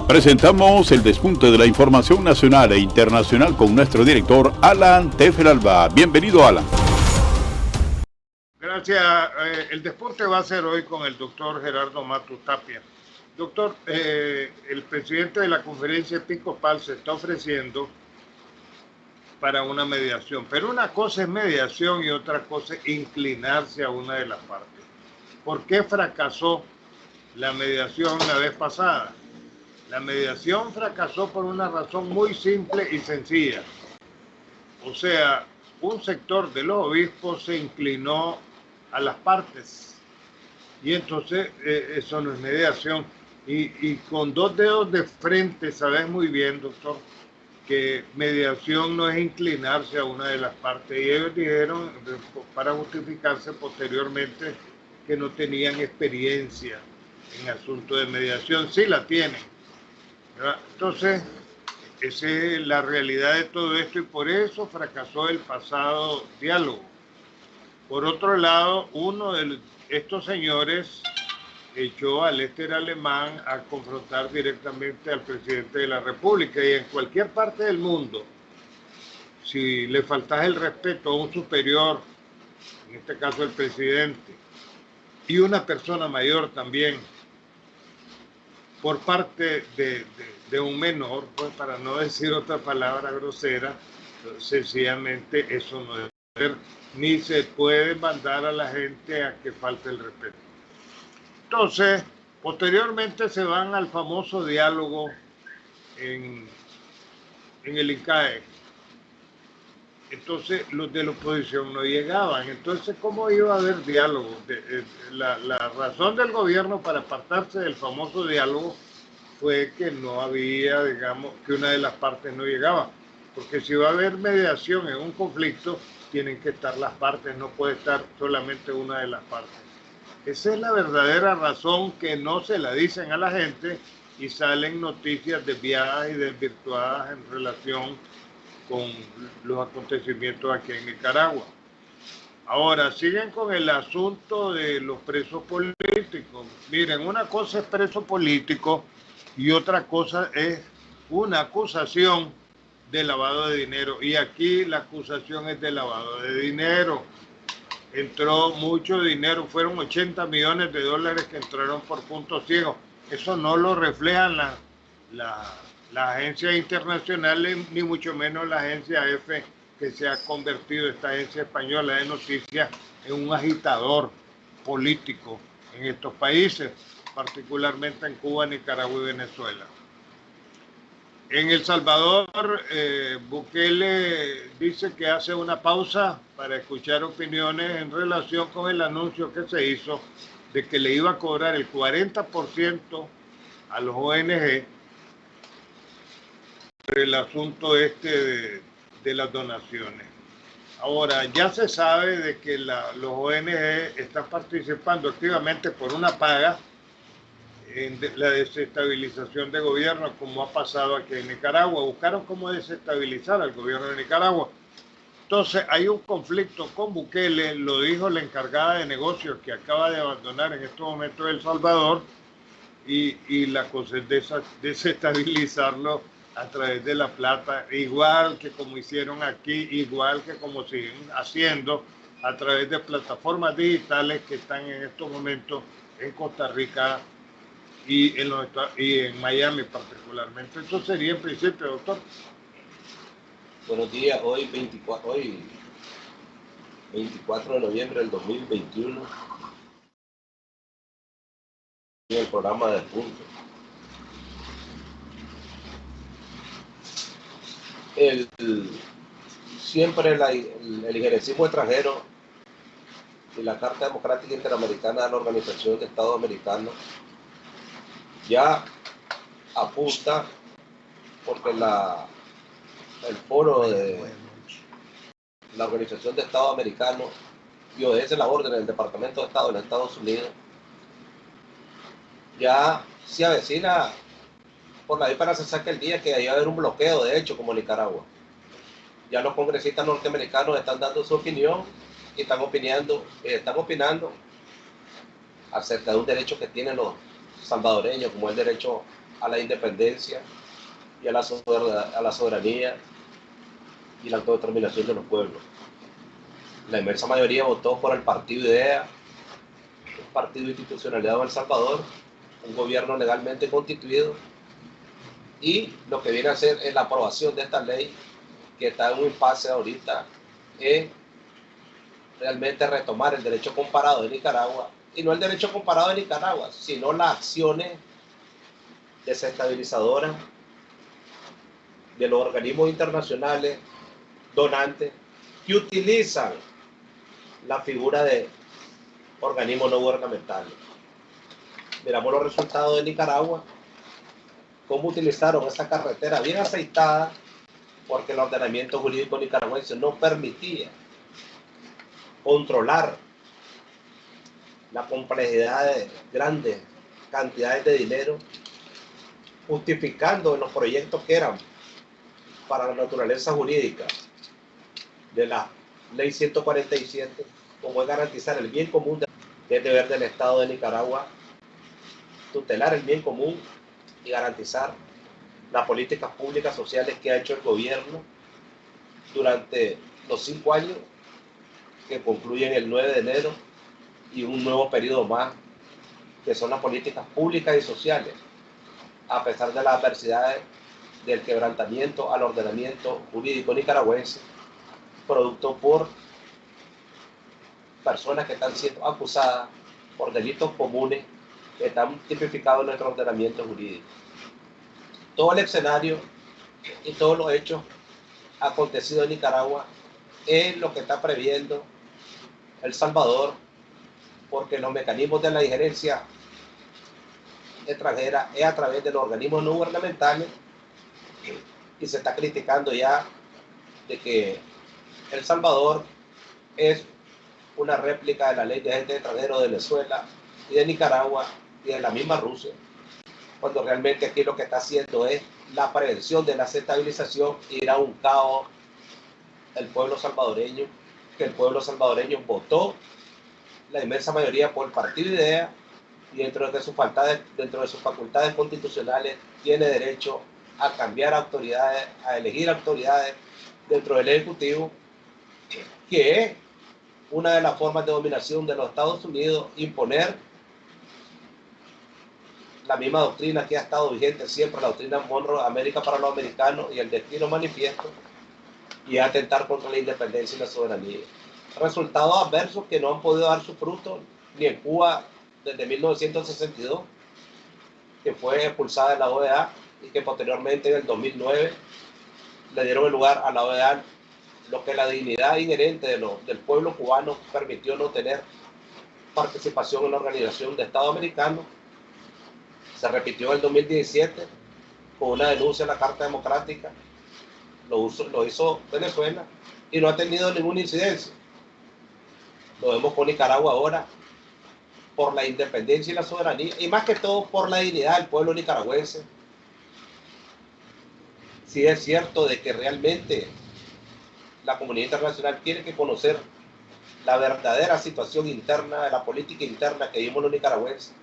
Presentamos el despunte de la información nacional e internacional con nuestro director Alan Teferalba. Bienvenido, Alan. Gracias. El despunte va a ser hoy con el doctor Gerardo Matus Tapia. Doctor, el presidente de la conferencia episcopal se está ofreciendo para una mediación, pero una cosa es mediación y otra cosa es inclinarse a una de las partes. ¿Por qué fracasó la mediación la vez pasada? La mediación fracasó por una razón muy simple y sencilla. O sea, un sector de los obispos se inclinó a las partes y entonces eso no es mediación. Y con dos dedos de frente sabes muy bien, doctor, que mediación no es inclinarse a una de las partes. Y ellos dijeron, para justificarse posteriormente, que no tenían experiencia en asuntos de mediación. Sí la tienen, ¿verdad? Entonces, esa es la realidad de todo esto y por eso fracasó el pasado diálogo. Por otro lado, uno de estos señores echó a Lester Alemán a confrontar directamente al presidente de la República, y en cualquier parte del mundo, si le faltas el respeto a un superior, en este caso el presidente, y una persona mayor también, por parte de un menor, pues para no decir otra palabra grosera, sencillamente eso no debe ser, ni se puede mandar a la gente a que falte el respeto. Entonces, posteriormente se van al famoso diálogo en el INCAE. Entonces, los de la oposición no llegaban. Entonces, ¿cómo iba a haber diálogo? La razón del gobierno para apartarse del famoso diálogo fue que no había, digamos, que una de las partes no llegaba. Porque si va a haber mediación en un conflicto, tienen que estar las partes, no puede estar solamente una de las partes. Esa es la verdadera razón que no se la dicen a la gente y salen noticias desviadas y desvirtuadas en relación con los acontecimientos aquí en Nicaragua. Ahora, siguen con el asunto de los presos políticos. Miren, una cosa es preso político y otra cosa es una acusación de lavado de dinero. Y aquí la acusación es de lavado de dinero. Entró mucho dinero, fueron 80 millones de dólares que entraron por puntos ciegos. Eso no lo reflejan las agencias internacionales, ni mucho menos la agencia EFE, que se ha convertido, esta agencia española de noticias, en un agitador político en estos países, particularmente en Cuba, Nicaragua y Venezuela. En El Salvador, Bukele dice que hace una pausa para escuchar opiniones en relación con el anuncio que se hizo de que le iba a cobrar el 40% a los ONG por el asunto este de las donaciones. Ahora, ya se sabe de que los ONG están participando activamente por una paga en la desestabilización de gobierno, como ha pasado aquí en Nicaragua. Buscaron cómo desestabilizar al gobierno de Nicaragua. Entonces hay un conflicto con Bukele, lo dijo la encargada de negocios que acaba de abandonar en estos momentos El Salvador, y la cosa es desestabilizarlo a través de la plata, igual que como hicieron aquí, igual que como siguen haciendo a través de plataformas digitales que están en estos momentos en Costa Rica y en Miami particularmente. Eso sería en principio, doctor. Buenos días, hoy 24 de noviembre del 2021, en el programa de Punto. Siempre el injerencismo extranjero y la Carta Democrática Interamericana de la Organización de Estados Americanos ya apunta, porque el foro de la Organización de Estados Americanos y obedece las órdenes del Departamento de Estado de los Estados Unidos, ya se avecina por la para se saque el día que ahí va a haber un bloqueo, de hecho, como Nicaragua. Ya los congresistas norteamericanos están dando su opinión y están opinando acerca de un derecho que tienen los salvadoreños, como el derecho a la independencia y a la soberanía y la autodeterminación de los pueblos. La inmensa mayoría votó por el partido IDEA, un partido institucionalizado en El Salvador, un gobierno legalmente constituido, y lo que viene a ser es la aprobación de esta ley que está en un impasse ahorita en realmente retomar el derecho comparado de Nicaragua, y no el derecho comparado de Nicaragua, sino las acciones desestabilizadoras de los organismos internacionales donantes que utilizan la figura de organismos no gubernamentales. Miramos los resultados de Nicaragua, cómo utilizaron esa carretera bien aceitada, porque el ordenamiento jurídico nicaragüense no permitía controlar la complejidad de grandes cantidades de dinero, justificando en los proyectos que eran para la naturaleza jurídica de la ley 147, como es garantizar el bien común, que es deber del Estado de Nicaragua tutelar el bien común y garantizar las políticas públicas sociales que ha hecho el gobierno durante los 5 años que concluyen el 9 de enero y un nuevo periodo más, que son las políticas públicas y sociales, a pesar de las adversidades del quebrantamiento al ordenamiento jurídico nicaragüense, producto por personas que están siendo acusadas por delitos comunes que están tipificados en nuestro ordenamiento jurídico. Todo el escenario y todos los hechos acontecidos en Nicaragua es lo que está previendo El Salvador, porque los mecanismos de la injerencia extranjera es a través de los organismos no gubernamentales, y se está criticando ya de que El Salvador es una réplica de la ley de agentes extranjeros de Venezuela y de Nicaragua y de la misma Rusia, cuando realmente aquí lo que está haciendo es la prevención de la desestabilización y ir a un caos el pueblo salvadoreño, que el pueblo salvadoreño votó la inmensa mayoría por el partido IDEA, y dentro de sus facultades constitucionales tiene derecho a cambiar autoridades, a elegir autoridades dentro del Ejecutivo, que es una de las formas de dominación de los Estados Unidos, imponer la misma doctrina que ha estado vigente siempre, la doctrina Monroe, América para los americanos y el destino manifiesto, y atentar contra la independencia y la soberanía. Resultados adversos que no han podido dar su fruto ni en Cuba desde 1962, que fue expulsada de la OEA, y que posteriormente en el 2009 le dieron el lugar a la OEA, lo que la dignidad inherente del pueblo cubano permitió no tener participación en la Organización de Estados Americanos. Se repitió en el 2017 con una denuncia en la Carta Democrática, lo hizo Venezuela y no ha tenido ninguna incidencia. Lo vemos con Nicaragua ahora, por la independencia y la soberanía, y más que todo por la dignidad del pueblo nicaragüense. Sí es cierto de que realmente la comunidad internacional tiene que conocer la verdadera situación interna de la política interna que vivimos los nicaragüenses.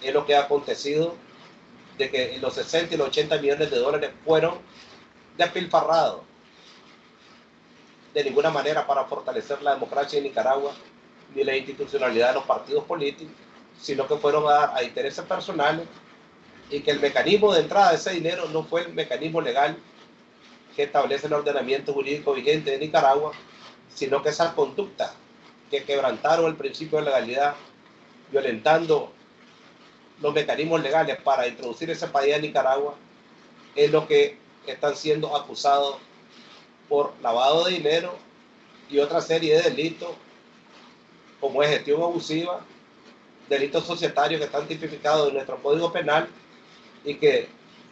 Es lo que ha acontecido, de que los 60 y los 80 millones de dólares fueron despilfarrados de ninguna manera para fortalecer la democracia en Nicaragua ni la institucionalidad de los partidos políticos, sino que fueron a dar a intereses personales, y que el mecanismo de entrada de ese dinero no fue el mecanismo legal que establece el ordenamiento jurídico vigente de Nicaragua, sino que esas conductas que quebrantaron el principio de legalidad, violentando los mecanismos legales para introducir ese país en Nicaragua, es lo que están siendo acusados por lavado de dinero y otra serie de delitos, como es gestión abusiva, delitos societarios que están tipificados en nuestro Código Penal, y que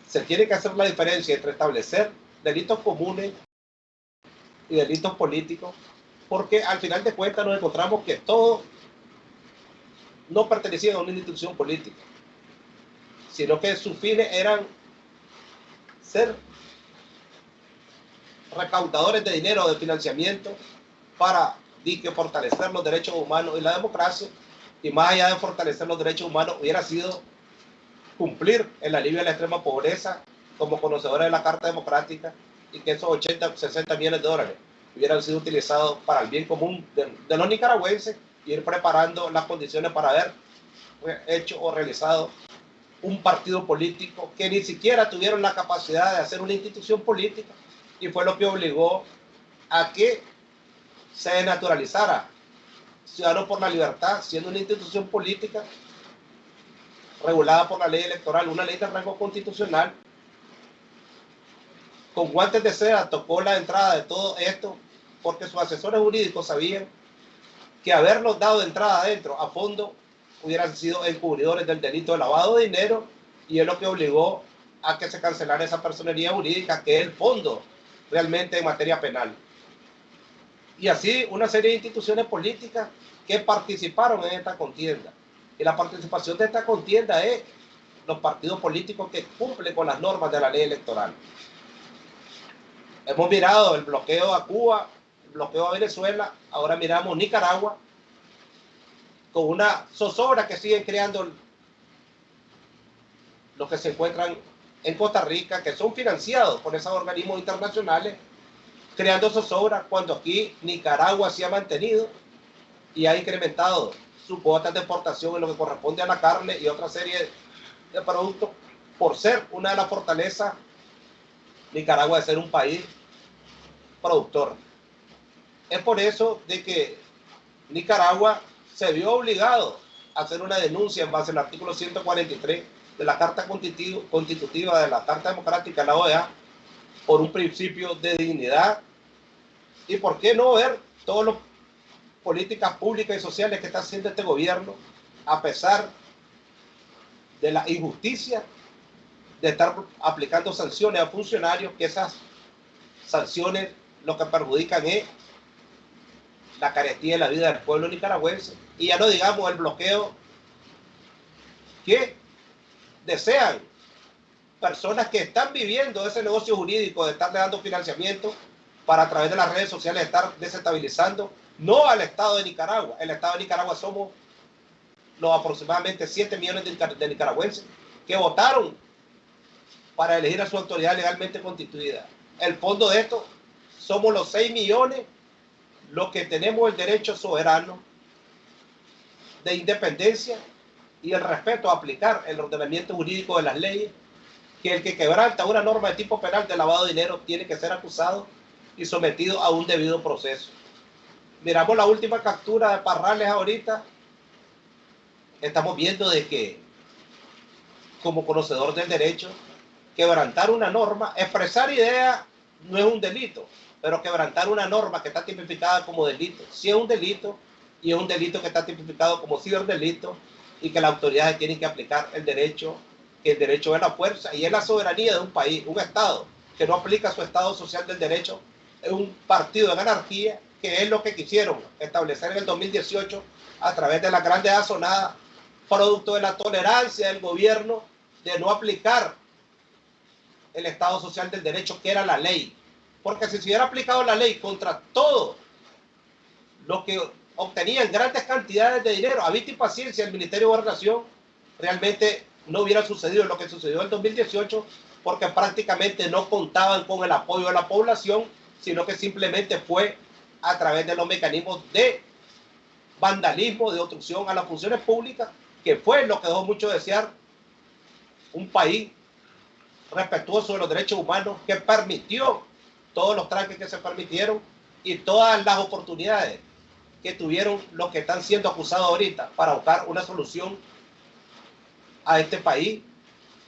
se tiene que hacer la diferencia entre establecer delitos comunes y delitos políticos, porque al final de cuentas nos encontramos que todos no pertenecían a una institución política, sino que sus fines eran ser recaudadores de dinero o de financiamiento para fortalecer los derechos humanos y la democracia, y más allá de fortalecer los derechos humanos hubiera sido cumplir el alivio de la extrema pobreza como conocedora de la Carta Democrática, y que esos 80, 60 millones de dólares hubieran sido utilizados para el bien común de los nicaragüenses y ir preparando las condiciones para haber hecho o realizado un partido político que ni siquiera tuvieron la capacidad de hacer una institución política, y fue lo que obligó a que se desnaturalizara Ciudadanos por la Libertad, siendo una institución política regulada por la ley electoral, una ley de rango constitucional. Con guantes de seda tocó la entrada de todo esto, porque sus asesores jurídicos sabían que haberlos dado de entrada adentro a fondo hubieran sido encubridores del delito de lavado de dinero, y es lo que obligó a que se cancelara esa personería jurídica, que es el fondo realmente en materia penal. Y así una serie de instituciones políticas que participaron en esta contienda. Y la participación de esta contienda es los partidos políticos que cumplen con las normas de la ley electoral. Hemos mirado el bloqueo a Cuba, el bloqueo a Venezuela, ahora miramos Nicaragua, con una zozobra que siguen creando los que se encuentran en Costa Rica, que son financiados por esos organismos internacionales, creando zozobra cuando aquí Nicaragua se ha mantenido y ha incrementado sus cuotas de exportación en lo que corresponde a la carne y otra serie de productos, por ser una de las fortalezas Nicaragua de ser un país productor. Es por eso de que Nicaragua se vio obligado a hacer una denuncia en base al artículo 143 de la Carta Constitutiva de la Carta Democrática de la OEA, por un principio de dignidad, y por qué no ver todas las políticas públicas y sociales que está haciendo este gobierno, a pesar de la injusticia de estar aplicando sanciones a funcionarios, que esas sanciones lo que perjudican es la carestía de la vida del pueblo nicaragüense, y ya no digamos el bloqueo que desean personas que están viviendo ese negocio jurídico de estarle dando financiamiento para, a través de las redes sociales, estar desestabilizando no al Estado de Nicaragua. El Estado de Nicaragua somos los aproximadamente 7 millones de nicaragüenses que votaron para elegir a su autoridad legalmente constituida. El fondo de esto somos los 6 millones los que tenemos el derecho soberano de independencia y el respeto a aplicar el ordenamiento jurídico de las leyes, que el que quebranta una norma de tipo penal de lavado de dinero tiene que ser acusado y sometido a un debido proceso. Miramos la última captura de Parrales ahorita, estamos viendo de que, como conocedor del derecho, quebrantar una norma, expresar ideas no es un delito, pero quebrantar una norma que está tipificada como delito sí es un delito, y es un delito que está tipificado como ciberdelito, y que las autoridades tienen que aplicar el derecho, que el derecho es la fuerza y es la soberanía de un país. Un Estado que no aplica su Estado social del derecho es un partido en anarquía, que es lo que quisieron establecer en el 2018 a través de las grandes azonadas, producto de la tolerancia del gobierno de no aplicar el Estado social del derecho, que era la ley. Porque si se hubiera aplicado la ley contra todo lo que obtenían grandes cantidades de dinero a vista y paciencia el Ministerio de Gobernación, realmente no hubiera sucedido lo que sucedió en 2018, porque prácticamente no contaban con el apoyo de la población, sino que simplemente fue a través de los mecanismos de vandalismo, de obstrucción a las funciones públicas, que fue lo que dejó mucho desear un país respetuoso de los derechos humanos, que permitió todos los tranques que se permitieron y todas las oportunidades que tuvieron los que están siendo acusados ahorita para buscar una solución a este país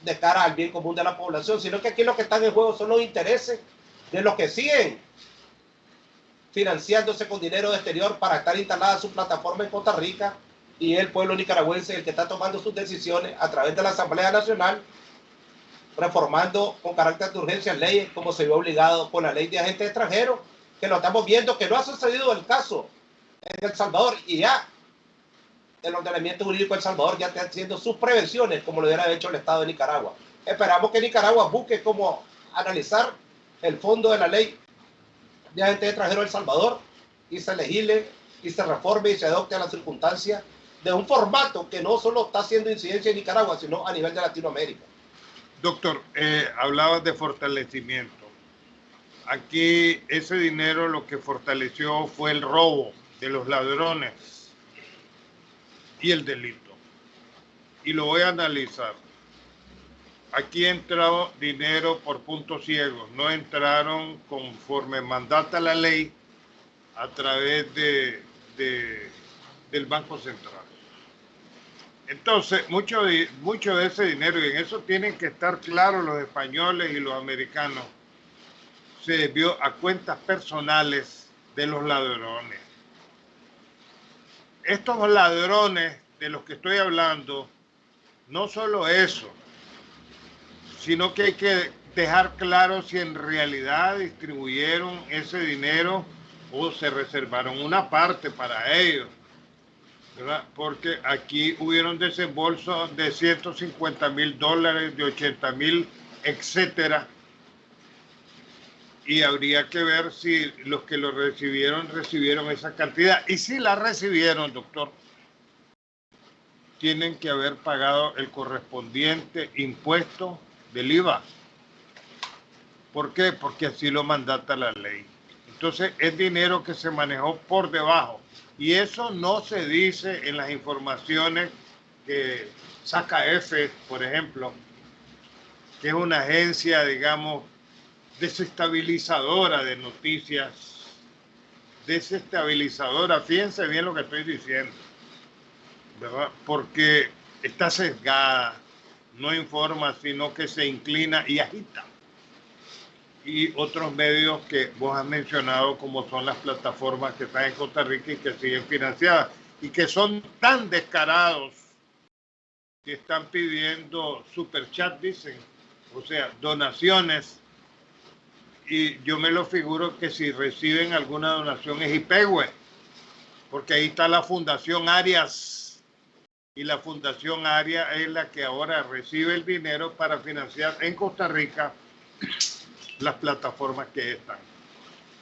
de cara al bien común de la población, sino que aquí lo que están en juego son los intereses de los que siguen financiándose con dinero de exterior para estar instalada su plataforma en Costa Rica, y el pueblo nicaragüense el que está tomando sus decisiones a través de la Asamblea Nacional, reformando con carácter de urgencia leyes como se vio obligado con la ley de agentes extranjeros, que lo estamos viendo que no ha sucedido el caso en El Salvador, y ya el ordenamiento jurídico de El Salvador ya está haciendo sus prevenciones como lo hubiera hecho el Estado de Nicaragua. Esperamos que Nicaragua busque cómo analizar el fondo de la ley de agentes extranjeros de El Salvador y se legisle y se reforme y se adopte a las circunstancias de un formato que no solo está haciendo incidencia en Nicaragua, sino a nivel de Latinoamérica. Doctor, hablabas de fortalecimiento. Aquí ese dinero lo que fortaleció fue el robo de los ladrones y el delito. Y lo voy a analizar. Aquí entró dinero por puntos ciegos, no entraron conforme mandata la ley a través del Banco Central. Entonces, mucho de ese dinero, y en eso tienen que estar claros los españoles y los americanos, se desvió a cuentas personales de los ladrones. Estos ladrones de los que estoy hablando, no solo eso, sino que hay que dejar claro si en realidad distribuyeron ese dinero o se reservaron una parte para ellos, ¿verdad? Porque aquí hubieron desembolsos de $150,000, de 80,000, etcétera. Y habría que ver si los que lo recibieron esa cantidad. Y si la recibieron, doctor, tienen que haber pagado el correspondiente impuesto del IVA. ¿Por qué? Porque así lo mandata la ley. Entonces es dinero que se manejó por debajo. Y eso no se dice en las informaciones que saca EFE, por ejemplo, que es una agencia, digamos, desestabilizadora de noticias. Desestabilizadora, fíjense bien lo que estoy diciendo, ¿verdad? Porque está sesgada, no informa, sino que se inclina y agita. Y otros medios que vos has mencionado, como son las plataformas que están en Costa Rica y que siguen financiadas, y que son tan descarados que están pidiendo superchat, dicen, o sea, donaciones, y yo me lo figuro que si reciben alguna donación es IPEGUE, porque ahí está la Fundación Arias, y la Fundación Arias es la que ahora recibe el dinero para financiar en Costa Rica las plataformas que están.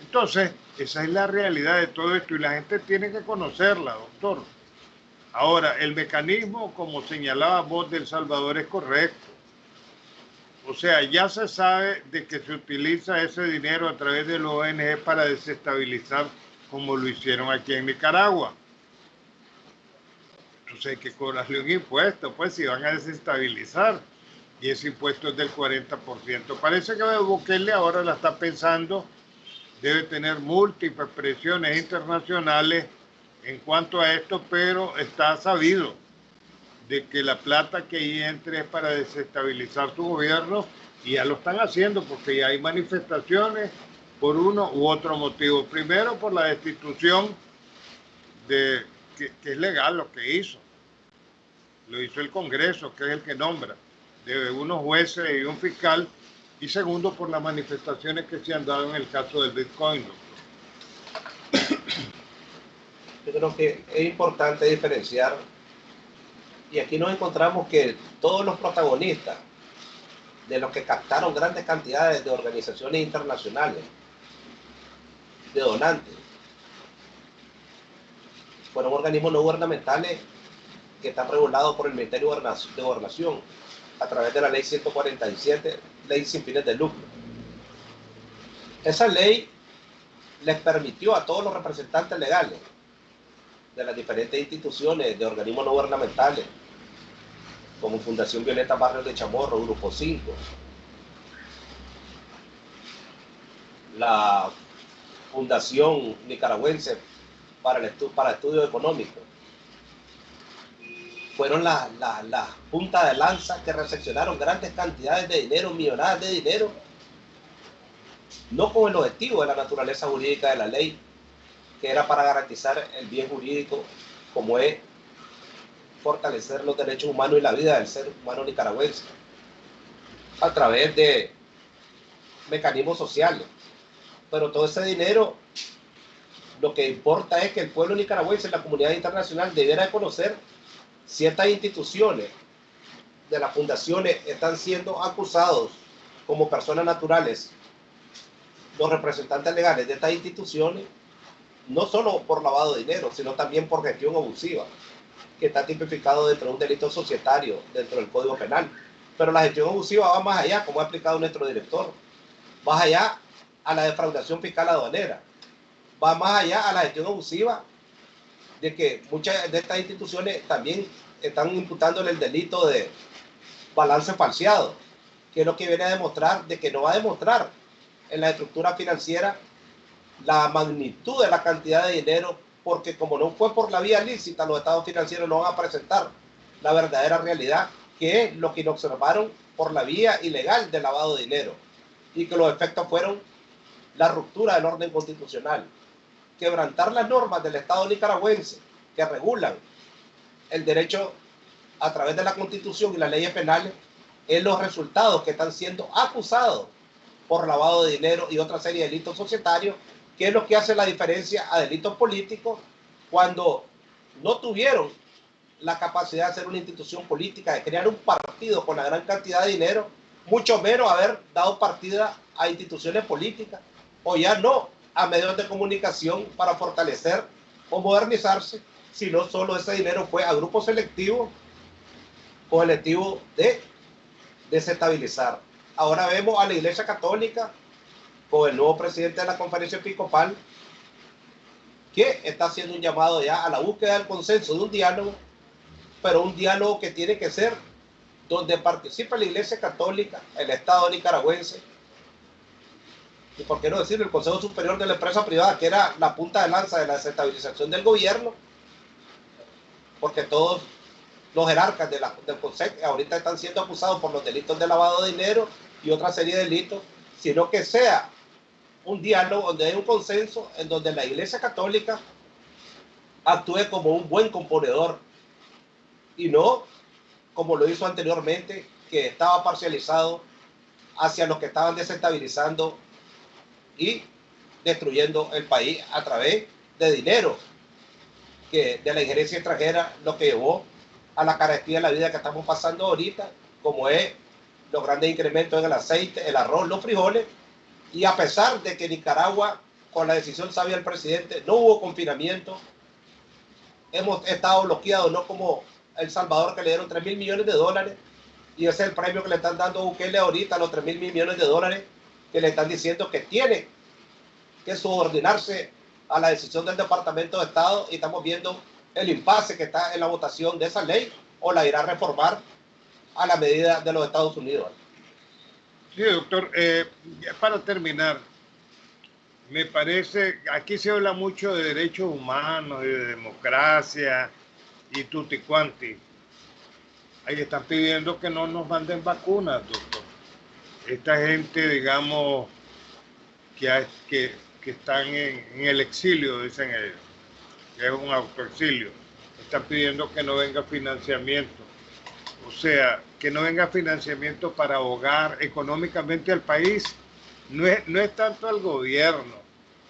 Entonces, esa es la realidad de todo esto y la gente tiene que conocerla, doctor. Ahora, el mecanismo, como señalaba vos, de El Salvador es correcto. O sea, ya se sabe de que se utiliza ese dinero a través de los ONG para desestabilizar, como lo hicieron aquí en Nicaragua. Entonces hay que cobrarle un impuesto, pues, si van a desestabilizar. Y ese impuesto es del 40%. Parece que Bukele ahora la está pensando, debe tener múltiples presiones internacionales en cuanto a esto, pero está sabido de que la plata que ahí entre es para desestabilizar su gobierno y ya lo están haciendo porque ya hay manifestaciones por uno u otro motivo. Primero por la destitución que es legal lo que hizo. Lo hizo el Congreso, que es el que nombra, de unos jueces y un fiscal, y segundo por las manifestaciones que se han dado en el caso del Bitcoin. Yo creo que es importante diferenciar, y aquí nos encontramos que todos los protagonistas de los que captaron grandes cantidades de organizaciones internacionales, de donantes, fueron organismos no gubernamentales que están regulados por el Ministerio de Gobernación a través de la ley 147, ley sin fines de lucro. Esa ley les permitió a todos los representantes legales de las diferentes instituciones de organismos no gubernamentales, como Fundación Violeta Barrios de Chamorro, Grupo 5, la Fundación Nicaragüense para Estudio Económico, fueron las puntas de lanza que recepcionaron grandes cantidades de dinero, millonadas de dinero, no con el objetivo de la naturaleza jurídica de la ley, que era para garantizar el bien jurídico, como es fortalecer los derechos humanos y la vida del ser humano nicaragüense, a través de mecanismos sociales. Pero todo ese dinero, lo que importa es que el pueblo nicaragüense y la comunidad internacional debiera conocer ciertas instituciones de las fundaciones están siendo acusados como personas naturales, los representantes legales de estas instituciones, no solo por lavado de dinero, sino también por gestión abusiva. que está tipificado dentro de un delito societario dentro del Código Penal. Pero la gestión abusiva va más allá, como ha explicado nuestro director. Va allá a la defraudación fiscal aduanera. Va más allá a la gestión abusiva de que muchas de estas instituciones también están imputándole el delito de balance falseado, que es lo que viene a demostrar de que no va a demostrar en la estructura financiera la magnitud de la cantidad de dinero, porque como no fue por la vía lícita, los estados financieros no van a presentar la verdadera realidad, que es lo que observaron por la vía ilegal de lavado de dinero, y que los efectos fueron la ruptura del orden constitucional, quebrantar las normas del Estado nicaragüense que regulan el derecho a través de la Constitución y las leyes penales, en los resultados que están siendo acusados por lavado de dinero y otra serie de delitos societarios, que es lo que hace la diferencia a delitos políticos cuando no tuvieron la capacidad de hacer una institución política, de crear un partido con la gran cantidad de dinero, mucho menos haber dado partida a instituciones políticas, o ya no a medios de comunicación para fortalecer o modernizarse, sino solo ese dinero fue a grupos selectivos con el objetivo de desestabilizar. Ahora vemos a la Iglesia Católica con el nuevo presidente de la Conferencia Episcopal, que está haciendo un llamado ya a la búsqueda del consenso, de un diálogo, pero un diálogo que tiene que ser donde participe la Iglesia Católica, el Estado nicaragüense, y por qué no decir el Consejo Superior de la Empresa Privada, que era la punta de lanza de la desestabilización del gobierno, porque todos los jerarcas del Consejo ahorita están siendo acusados por los delitos de lavado de dinero y otra serie de delitos, sino que sea un diálogo donde hay un consenso, en donde la Iglesia Católica actúe como un buen componedor y no como lo hizo anteriormente, que estaba parcializado hacia los que estaban desestabilizando y destruyendo el país a través de dinero, que de la injerencia extranjera, lo que llevó a la carestía de la vida que estamos pasando ahorita, como es los grandes incrementos en el aceite, el arroz, los frijoles, y a pesar de que Nicaragua, con la decisión sabia del presidente, no hubo confinamiento, hemos estado bloqueados, no como El Salvador, que le dieron 3.000 millones de dólares, y ese es el premio que le están dando a Bukele ahorita, los 3.000 millones de dólares, que le están diciendo que tiene que subordinarse a la decisión del Departamento de Estado, y estamos viendo el impasse que está en la votación de esa ley, o la irá a reformar a la medida de los Estados Unidos. Sí, doctor. Para terminar, me parece, aquí se habla mucho de derechos humanos y de democracia y tutti quanti. Ahí están pidiendo que no nos manden vacunas, doctor. Esta gente, digamos, que están en el exilio, dicen ellos, que es un autoexilio, están pidiendo que no venga financiamiento. O sea, que no venga financiamiento para ahogar económicamente al país. No es tanto al gobierno,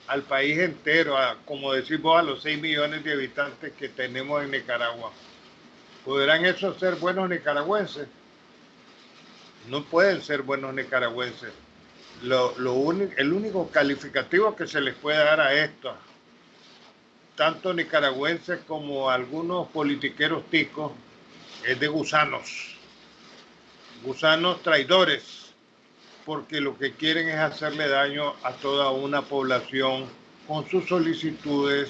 al país entero, como decimos, a los 6 millones de habitantes que tenemos en Nicaragua. ¿Podrán esos ser buenos nicaragüenses? No pueden ser buenos nicaragüenses. El único calificativo que se les puede dar a esto, tanto nicaragüenses como algunos politiqueros ticos, es de gusanos traidores, porque lo que quieren es hacerle daño a toda una población con sus solicitudes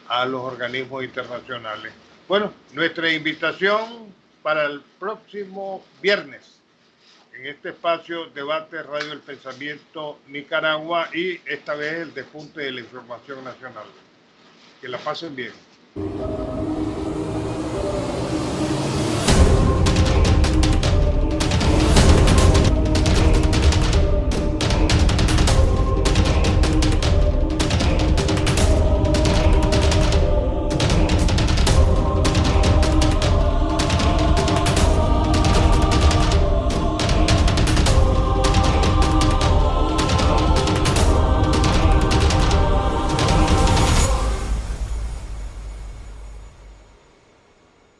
a los organismos internacionales. Bueno, nuestra invitación para el próximo viernes, en este espacio Debate Radio El Pensamiento Nicaragua, y esta vez el despunte de la información nacional. Que la pasen bien.